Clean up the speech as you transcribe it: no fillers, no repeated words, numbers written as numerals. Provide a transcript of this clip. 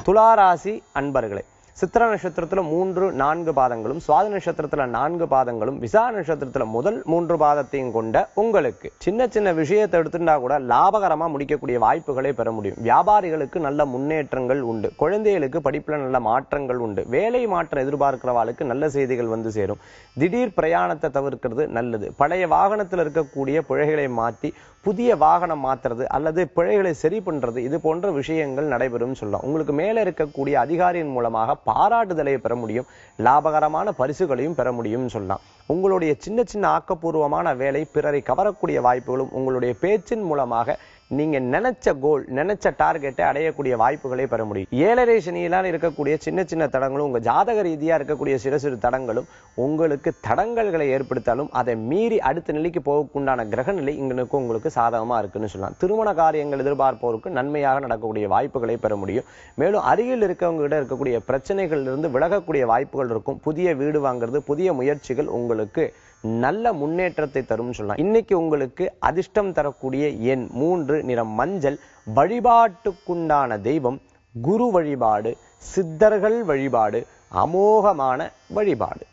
துளாராசி அன்பர்களே, சித்திர நட்சத்திரத்துல 3, 4 பாதங்களும், சுவாதி நட்சத்திரத்துல 4 பாதங்களும், விசா நட்சத்திரத்துல முதல் 3 பாதத்தையும் கொண்ட உங்களுக்கு சின்ன சின்ன விஷயத்தை எடுத்துட்டா கூட லாபகரமா முடிக்கக்கூடிய வாய்ப்புகளை பெற முடியும். வியாபாரிகளுக்கு நல்ல முன்னேற்றங்கள் உண்டு. குழந்தைகளுக்கு படிப்புல நல்ல மாற்றங்கள் உண்டு. வேலை மாற்றம் எதிர்பார்க்கிறவாளுக்கு நல்ல செய்திகள் வந்து சேரும். திடீர் பிரயாணத்தை தவிர்க்கிறது நல்லது. பழைய வாகனத்தில் இருக்கக்கூடிய பிழைகளை மாற்றி புதிய வாகனம் மாத்துறது அல்லது பிழைகளை சரி பண்றது, இது போன்ற விஷயங்கள் நடைபெறும் சொல்லலாம். உங்களுக்கு மேல இருக்கக்கூடிய அதிகாரியின் மூலமாக பாராட்டுதலை பெற முடியும். லாபகரமான பரிசுகளையும் பெற முடியும் சொல்லலாம். உங்களுடைய சின்ன சின்ன ஆக்கப்பூர்வமான வேலை பிறரை கவரக்கூடிய வாய்ப்புகளும், உங்களுடைய பேச்சின் மூலமாக நீங்க நினைச்ச கோல், நினைச்ச டார்கெட்டை அடையக்கூடிய வாய்ப்புகளை பெற முடியும். 7.5 சனியிலான இருக்கக்கூடிய சின்ன சின்ன தடங்களும், உங்க ஜாதக ரீதியா இருக்கக்கூடிய சிறு சிறு தடங்களும் உங்களுக்கு தடங்கல்களை ஏற்படுத்தாலும் அதை மீறி அடுத்த நிலைக்கு போகக்குண்டான கிரக நிலை இங்களுக்கு உங்களுக்கு சாதகமா இருக்குன்னு சொல்லலாம். திருமண காரியங்கள் எதிர்பார்ப்போருக்கு நன்மையாக நடக்கக்கூடிய வாய்ப்புகளை பெற முடியும். மேலும் அருகில் இருக்கவங்க கிட்ட இருக்கக்கூடிய பிரச்சனைகள் இருந்து விலகக்கூடிய வாய்ப்புகள் இருக்கும். புதிய வீடு வாங்குறது, புதிய முயற்சிகள் உங்களுக்கு நல்ல முன்னேற்றத்தை தரும் சொல்லலாம். இன்னைக்கு உங்களுக்கு அதிர்ஷ்டம் தரக்கூடிய எண் 3, நிறம் மஞ்சள். வழிபாட்டுக்குண்டான தெய்வம் குரு வழிபாடு, சித்தர்கள் வழிபாடு, அமோகமான வழிபாடு.